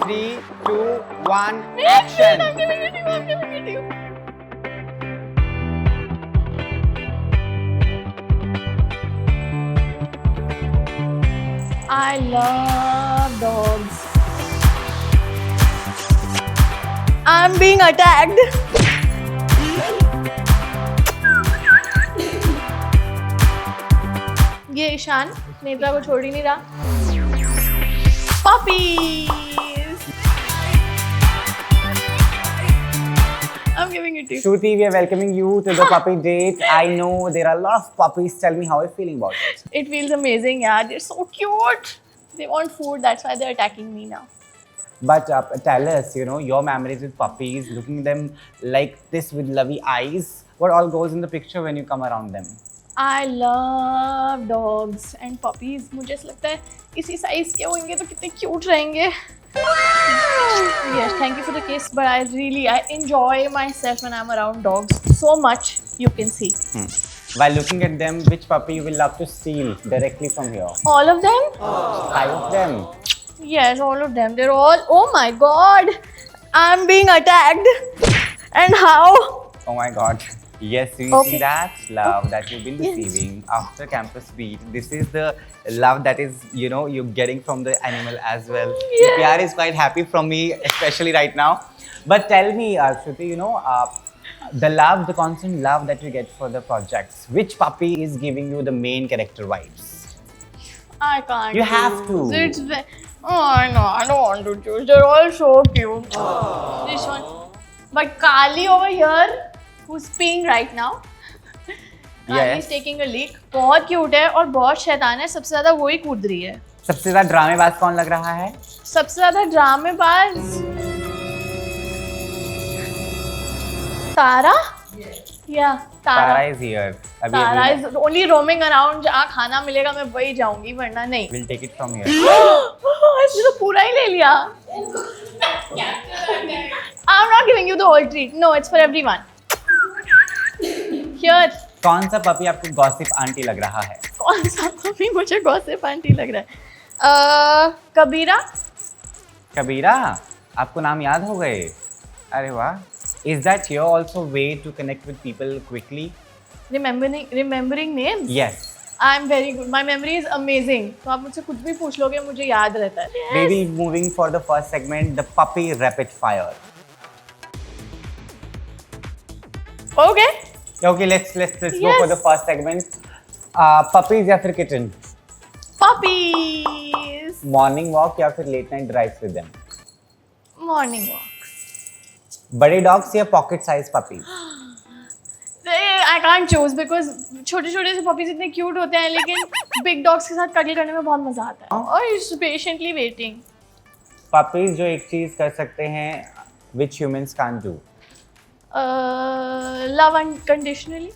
3, 2, 1, Wait, action. I'm giving it to you. I'm giving it to you. I love dogs. I'm being attacked. ये ईशान नेत्रा को छोड़ ही नहीं रहा. Puppies. I'm giving it to you. Shruti, we are welcoming you to the puppy date. I know there are a lot of puppies. Tell me how you're feeling about it. It feels amazing, yeah. They're so cute. They want food, that's why they're attacking me now. But tell us, your memories with puppies, looking at them like this with lovey eyes. What all goes in the picture when you come around them? I love dogs and puppies. मुझे ऐसा लगता है इसी size के होंगे तो कितने cute रहेंगे. Yes, thank you for the kiss, but I enjoy myself when I'm around dogs so much. You can see. While looking at them, which puppy you will love to steal directly from here? All of them? 5 of them. Yes, all of them. They're all. Oh my God! I'm being attacked. And how? Oh my God. Yes, we Okay. see that love that you've been Yes. receiving after Campus Beat. This is the love that is, you're getting from the animal as well. Yeah. PR is quite happy from me, especially right now. But tell me, Shruti, the constant love that you get for the projects, which puppy is giving you the main character vibes? I can't. You have choose. to. It's I know. I don't want to choose. They're all so cute. This one, but Kali over here, who's peeing right now. Kali Yes. is taking a leak. बहुत cute है और बहुत शैतान है. सबसे ज़्यादा वही कूद रही है. सबसे ज्यादा ड्रामेबाज कौन लग रहा है? सबसे ज़्यादा ड्रामेबाज तारा. Yeah, Tara Tara. is here. अभी तारा is only roaming around. जहाँ खाना मिलेगा मैं वही जाऊंगी वरना नहीं. We'll take it from here. इसने तो पूरा ही ले लिया. I'm not giving you the whole treat. No, it's for everyone. Here. कौन सा पपी आपको गॉसिप आंटी लग रहा है? कौन सा पपी मुझे गॉसिप आंटी लग रहा है? कबीरा. कबीरा, आपको नाम याद हो गए? अरे वाह. Is that your also way to connect with people quickly? Remembering names. Yes. I'm very good. My memory is amazing. तो आप मुझसे कुछ भी पूछ लोगे मुझे याद रहता है. Maybe moving for the first segment, the puppy rapid fire. Okay. Okay, let's go Yes. for the first segment. Puppies या फिर kitten? Puppies. Morning walk या फिर late night drives with them? Morning walks. बड़े dogs या pocket size puppies? I can't choose because छोटे छोटे से puppies इतने cute होते हैं लेकिन big dogs के साथ cuddle करने में बहुत मजा आता है और is patiently waiting. Puppies जो एक चीज कर सकते हैं, which humans can't do? Love unconditionally.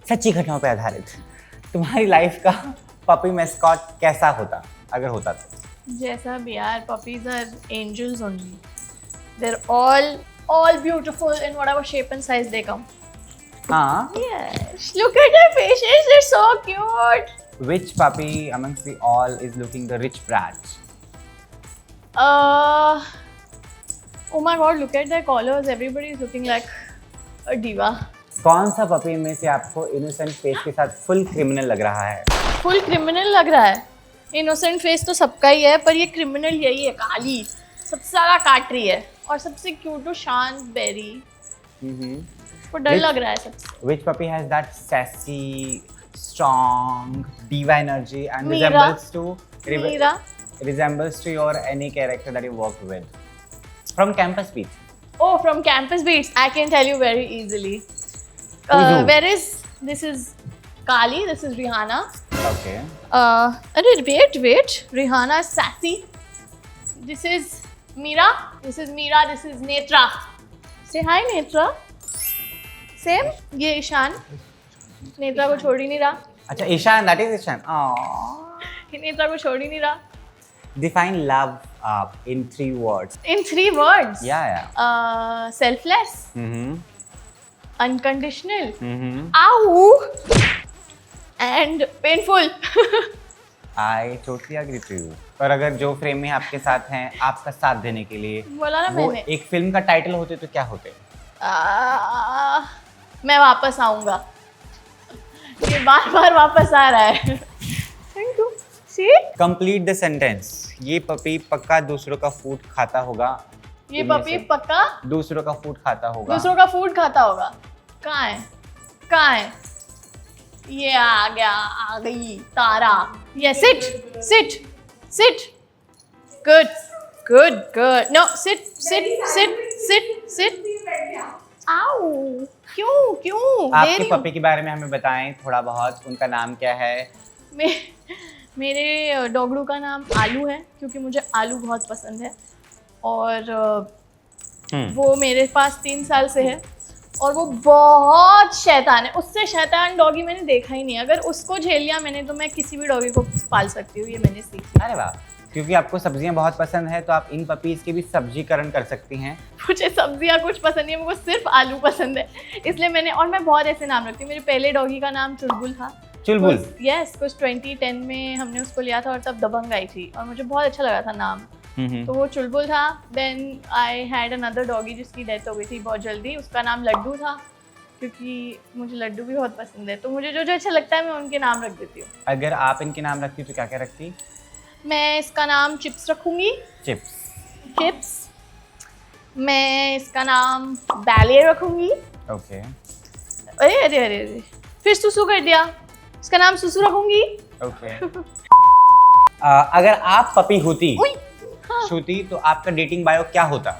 सच्ची घटनाओं पे आधारित. तुम्हारी लाइफ का पपी मैस्कॉट कैसा होता अगर होता तो? जैसा भी यार, puppies are angels only. They're all beautiful in whatever shape and size they come. हाँ. Yes, look at their faces, they're so cute. Which puppy amongst the all is looking the rich brat? Oh my God, look at their collars. Everybody is looking like a diva. कौन सा puppy में से आपको innocent face के साथ full criminal लग रहा है? फुल क्रिमिनल लग रहा है. इनोसेंट फेस तो सबका ही है पर ये क्रिमिनल यही है. काली सबसे ज्यादा काट रही है और सबसे क्यूट तो शांत बेरी. को डर लग रहा है सबसे. Which puppy has that sassy, strong, diva energy and Meera. resembles to your any character that you worked with from Campus Beat? Oh, from Campus Beats, I can tell you very easily. This is Kali, this is Rihanna. Okay. Wait. Rihanna is sassy. This is Meera. This is Netra. Say hi, Netra. Same. ये ईशान. नेत्रा को छोड़ ही नहीं रहा. अच्छा, Ishan, that is Ishan. Aww. Netra को छोड़ ही नहीं रहा. Define love in 3 words. In 3 words. Yeah. Selfless. Mm-hmm. Unconditional. Mm-hmm. Ow. And painful. I totally agree to you. और अगर जो फ्रेम में आपके साथ हैं आपका साथ देने के लिए, बोला ना वो मैंने। एक फिल्म का टाइटल होते तो क्या होते? मैं वापस आऊंगा। ये बार बार वापस आ रहा है। Thank you. See, complete the sentence. ये पपी पक्का दूसरों का फूड खाता होगा। ये इनमें पपी से पक्का दूसरों का फूड खाता होगा। दूसरों का फूड खाता होगा। कहाँ है, कहाँ है? ये आ गया, आ गई तारा। ये sit sit sit. Good good good. No, sit sit sit sit sit. आओ, क्यों क्यों दे आपके रही हूँ? पपी के बारे में हमें बताएं थोड़ा बहुत। उनका नाम क्या है? मेरे डॉगड़ू का नाम आलू है, क्योंकि मुझे आलू बहुत पसंद है। और वो मेरे पास 3 साल से है और वो बहुत शैतान है। उससे शैतान डॉगी मैंने देखा ही नहीं। अगर उसको झेल लिया मैंने तो मैं किसी भी डॉगी को पाल सकती हूँ, ये मैंने सीखी। अरे वाह, क्योंकि आपको सब्जियां बहुत पसंद है तो आप इन पपीज के भी सब्जीकरण कर सकती हैं। मुझे सब्जियाँ कुछ पसंद नहीं है, मुझे सिर्फ आलू पसंद है, इसलिए मैंने। और मैं बहुत ऐसे नाम रखती हूँ। मेरे पहले डॉगी का नाम चुलबुल था। चुलबुल? यस, कुछ 2010 में हमने उसको लिया था और तब दबंग आई थी और मुझे बहुत अच्छा लगा था नाम, तो वो चुलबुल था। Then I had another doggy जिसकी डेथ हो गई थी बहुत जल्दी, उसका नाम लड्डू था, क्योंकि मुझे लड्डू भी बहुत पसंद है। तो मुझे जो जो अच्छा लगता है मैं उनके नाम रख देती हूँ। अगर आप इनके नाम रखती तो क्या क्या रखती? मैं इसका नाम चिप्स रखूँगी। चिप्स। चिप्स। मैं इसका नाम बैले रखूँगी। ओके। अरे अरे अरे अरे, फिर सुसु कर दिया। इसका नाम सुसु रखूँगी। ओके। अगर आप पपी होती, उई, हाँ। छूती, तो आपका डेटिंग बायो क्या होता?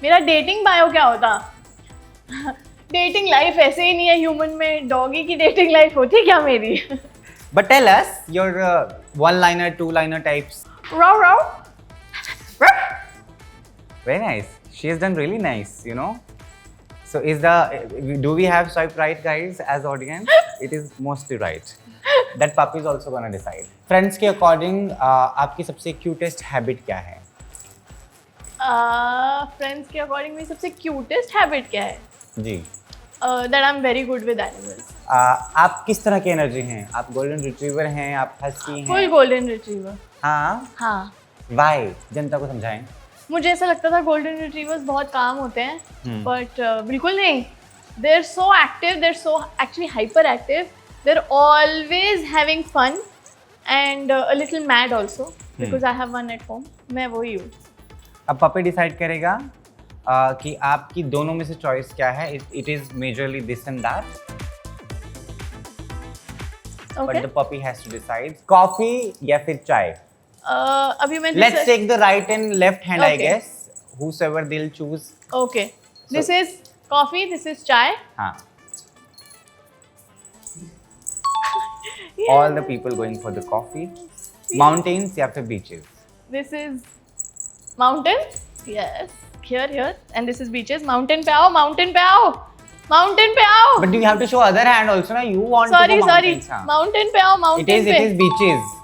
मेरा डेटिंग बायो क्या होता? डेटिंग लाइफ ऐसे ही नहीं है ह्यूमन में, डॉगी की डेटिंग लाइफ होती क्या मेरी? But tell us your one-liner, two-liner types. Rao Rao. Very nice. She has done really nice, you know. So do we have swipe right, guys, as audience? It is mostly right. That puppy is also gonna decide. Friends के according आपकी सबसे cutest habit क्या है? Friends के according मेरी सबसे cutest habit क्या है? जी। That I am very good with animals. आप किस तरह के एनर्जी हैं? आप गोल्डन रिट्रीवर हैं? आप हस्की हैं? Full golden retriever. हाँ। हाँ। Why? जनता को समझाएं। मुझे ऐसा लगता था गोल्डन रिट्रीवर्स बहुत काम होते हैं, बट बिल्कुल नहीं। They are so active, they are so actually hyper active, they are always having fun and a little mad also, because I have one at home. मैं वही हूँ। अब पपी डिसाइड करेगा कि आपकी दोनों में से चॉइस क्या है। It is majorly this and that, but the puppy has to decide. Coffee या फिर चाय? अभी मैं let's take the right and left hand, I Okay. Guess, whosoever they'll choose. Okay, this is coffee, this is chai. हाँ, all the people going for the coffee. Mountains या फिर beaches? This is mountain. Yes, here, and this is beaches. Mountain पे आओ, mountain पे आओ, mountain पे आओ. But you have to show other hand also ना. You want Sorry, to go sorry. mountains? हाँ. Mountain पे आओ, mountain It पे. is beaches.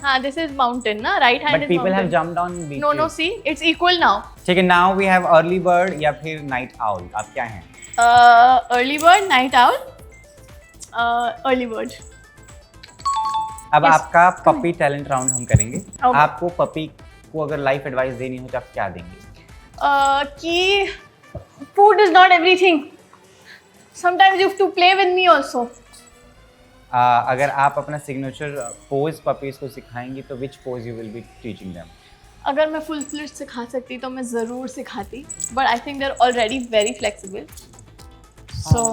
हाँ, this is mountain ना. Right hand But is people have mountain. jumped on beaches. No, see, it's equal now. ठीक है, now we have early bird या फिर night owl. आप क्या हैं? Early bird, night owl. Early bird. अब Yes. आपका पपी टैलेंट राउंड हम करेंगे। Okay. आपको पपी को अगर लाइफ एडवाइस देनी हो तो आप क्या देंगे? कि food is not everything. Sometimes you have to play with me also. अगर आप अपना सिग्नेचर पोज पपीज को सिखाएंगी तो which pose you will be teaching them? अगर मैं फुल फ्लिट सिखा सकती तो मैं ज़रूर सिखाती, but I think they are already very flexible. So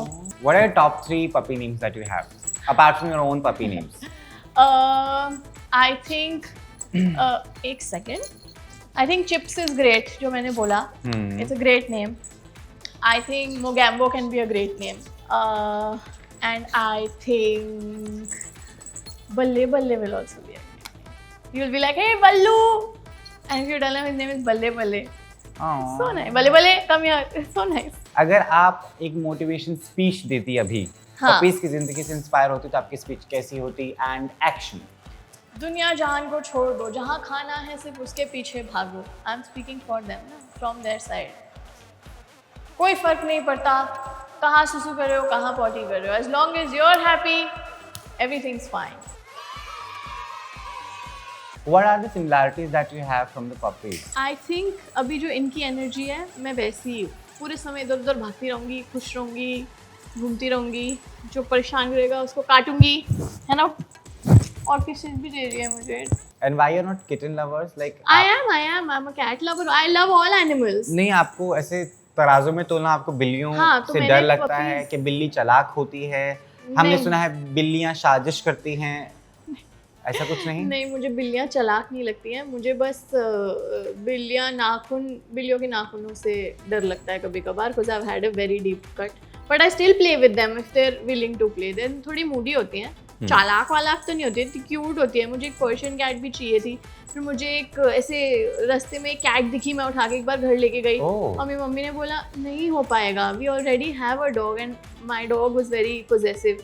what are top 3 puppy names that you have apart from your own puppy names? I think एक second, I think chips is great, जो मैंने बोला, it's a great name. I think Mogambo can be a great name, and I think बल्ले बल्ले will also be a great name. You will be like, hey Ballu, and if you tell him his name is Balle Balle, so nice. Balle Balle, come here, it's so nice. अगर आप एक motivation speech देती अभी, हाँ. Puppies की जिंदगी से inspire होती तो आपकी स्पीच कैसी होती? And action. दुनिया जहान को छोड़ दो, जहाँ खाना है सिर्फ उसके पीछे भागो। I am speaking for them ना, फ्रॉम देयर साइड। कोई फर्क नहीं पड़ता कहाँ सुसु कर रहे हो, कहाँ पॉटी कर रहे हो, as long as you are happy, everything's fine. What are the similarities that you have from the puppies? I think अभी जो इनकी एनर्जी है मैं वैसी ही हूँ, पूरे समय इधर उधर भागती रहूँगी, खुश रहूँगी, घूमती रहूँगी, जो परेशान करेगा उसको काटूंगी, है ना। और किसी भी दे रही है मुझे। And why you're not kitten lovers? Like I am I'm a cat lover, I love all animals। नहीं, आपको ऐसे तराजू में तोलना, आपको बिल्लियों हाँ, तो से मैंने डर लगता puppies- है कि बिल्ली चालाक होती है। हमने नहीं। सुना है बिल्लियां साजिश करती हैं, ऐसा कुछ नहीं? नहीं, मुझे बिल्लियाँ चालाक नहीं लगती हैं, मुझे बस बिल्लियों के नाखूनों से डर लगता है कभी कभार, because I had a very deep cut, but I still play with them if they are willing to play. Then थोड़ी मूडी होती हैं, चालाक वालाक तो नहीं होती है, क्यूट होती है। मुझे एक पर्शियन कैट भी चाहिए थी, फिर मुझे एक ऐसे रास्ते में एक कैट दिखी, मैं उठा के एक बार घर लेके गई Oh. और मेरी मम्मी ने बोला नहीं हो पाएगा, we already have a dog and my dog was very possessive.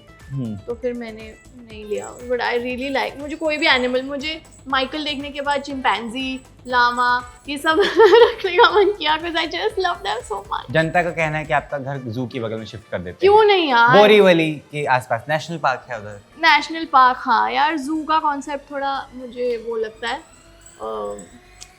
तो फिर मैंने नहीं लिया। बट आई रियली लाइक, मुझे कोई भी एनिमल, मुझे माइकल देखने के बाद चिंपैंजी, लामा, ये सब रखने का मन किया, because I just love them so much. जनता का कहना है कि आपका घर जू की बगल में शिफ्ट कर देते क्यों हैं। नहीं यार, बोरीवली के आसपास नेशनल पार्क है उधर। नेशनल पार्क, हाँ यार, जू का कॉन्सेप्ट थोड़ा मुझे वो लगता है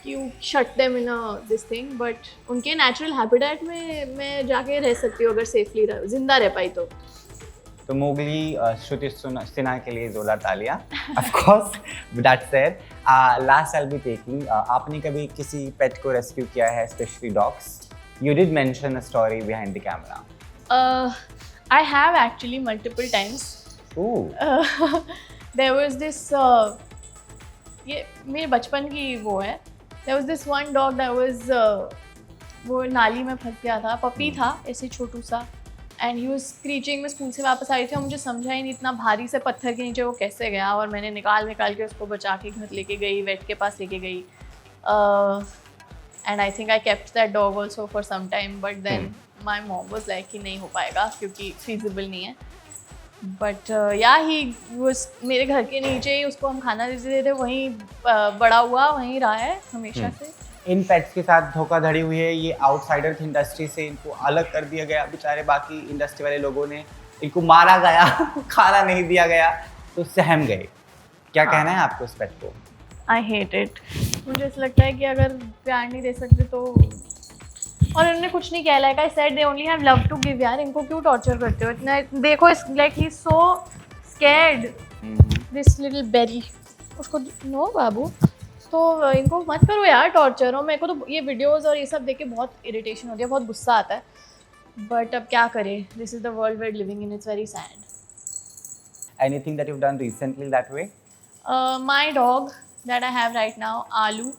कि shut them in this thing, but उनके नेचुरल हैबिटेट में मैं जाके रह सकती हूँ अगर सेफली जिंदा रह पाई तो मोगली श्रुति सिन्हा के लिए जोरदार तालियां। Of course, with that said, last I'll be taking, आपने कभी किसी पेट को रेस्क्यू किया है, specially dogs? You did mention a story behind the camera. I have actually multiple times. Ooh. There was this ये मेरे बचपन की वो है, there was this one dog that was वो नाली में फंस गया था, पपी था ऐसे छोटू सा, एंड ही वाज स्क्रीचिंग। मैं स्कूल से वापस आई थी और मुझे समझा ही नहीं इतना भारी से पत्थर के नीचे वो कैसे गया, और मैंने निकाल के उसको बचा के घर लेके गई, वेट के पास लेके गई, and I think I kept that dog also for some time, but then my mom was like कि नहीं हो पाएगा क्योंकि फीजिबल नहीं है। बट या ही वाज मेरे घर के नीचे ही, उसको हम खाना देते थे, वहीं बड़ा हुआ, वहीं रहा है हमेशा से। इन पेट्स के साथ धोखाधड़ी हुई है, ये आउटसाइडर थी इंडस्ट्री से, इनको अलग कर दिया गया, बेचारे बाकी इंडस्ट्री वाले लोगों ने इनको मारा गया खाना नहीं दिया गया तो सहम गए। क्या कहना है आपको इस पेट को? I hate it. मुझे ऐसा लगता है कि अगर प्यार नहीं दे सकते तो, और उन्होंने कुछ नहीं किया, like I said they only have love to give. यार इनको क्यों टॉर्चर करते हो इतना? देखो इस like he so scared this little berry, उसको नो बाबू, तो इनको मत करो यार टॉर्चर। और मेरे को तो ये वीडियोस और ये सब देख के बहुत इरिटेशन होती है, बहुत गुस्सा आता है, बट अब क्या करें, this is the world we are living in, it's very sad. Anything that you've done recently that way? My dog that I have right now, Alu,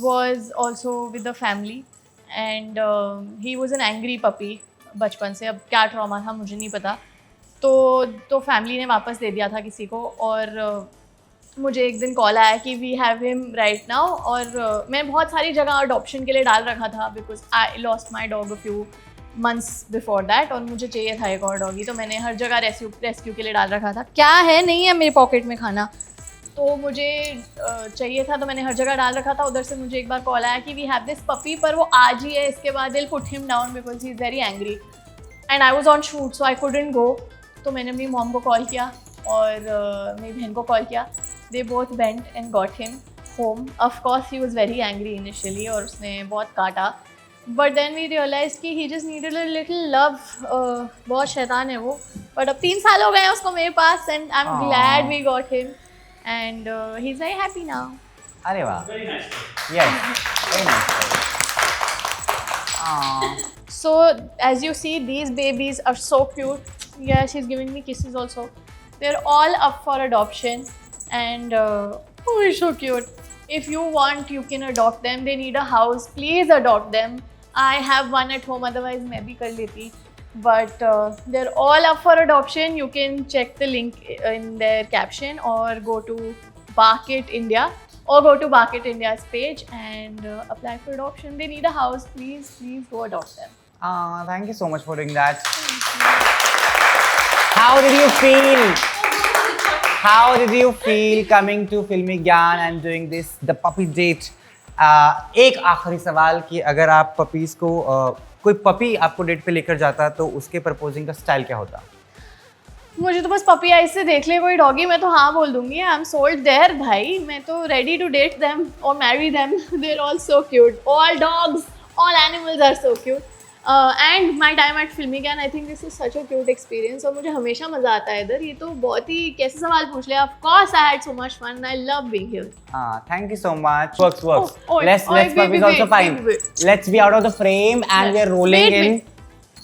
was also with the family, and he was an angry puppy बचपन से। अब क्या trauma था मुझे नहीं पता, तो family ने वापस दे दिया था किसी को, और मुझे एक दिन कॉल आया कि we have him right now, और मैं बहुत सारी जगह अडॉप्शन के लिए डाल रखा था, because I lost my dog a few months before that, और मुझे चाहिए था एक और डॉगी, तो मैंने हर जगह रेस्क्यू के लिए डाल रखा था। क्या है, नहीं है मेरी पॉकेट में खाना, तो मुझे चाहिए था, तो मैंने हर जगह डाल रखा था। उधर से मुझे एक बार कॉल आया कि वी हैव दिस पपी, पर वो आज ही है, इसके बाद will put him down because he is very angry, and I was on shoot so I couldn't go. तो मैंने अपनी मॉम को कॉल किया और मेरी बहन को कॉल किया, they both went and got him home. Of course he was very angry initially, और उसने बहुत काटा, बट देन वी रियलाइज कि he just needed a little love. बहुत शैतान है वो, बट अब 3 साल हो गए हैं उसको मेरे पास, and I am glad we got him, and he is very happy now. अरे वाह, yes, very nice. So as you see, these babies are so cute. Yeah, she's giving me kisses also. They're all up for adoption, and oh, it's so cute. If you want, you can adopt them. They need a house. Please adopt them. I have one at home. Otherwise, मैं भी कर लेती. But they're all up for adoption. You can check the link in their caption, or go to Barkit India, or go to Barkit India's page and apply for adoption. They need a house. Please go adopt them. Thank you so much for doing that. How did you feel? How did you feel coming to Filmy Gyan and doing this, the puppy date? एक आखिरी सवाल कि अगर आप puppies को कोई puppy आपको date पे लेकर जाता तो उसके प्रपोजिंग का स्टाइल क्या होता? मुझे तो बस पपी आइज से देख ले कोई डॉगी, मैं तो हाँ बोल दूंगी। आई एम सोल्ड देयर भाई, मैं तो रेडी टू डेट देम और marry them. They are all so cute, all dogs, all animals are so cute. And my time at filmy can, I think this is such a cute experience. और मुझे हमेशा मजा आता है इधर। ये तो बहुत ही कैसे सवाल पूछ लिया। Of course I had so much fun, I love being here. Thank you so much. Works. Oh, Let's wait, puppy is also wait, fine. wait. Let's be out of the frame and we are rolling Wait, in. wait.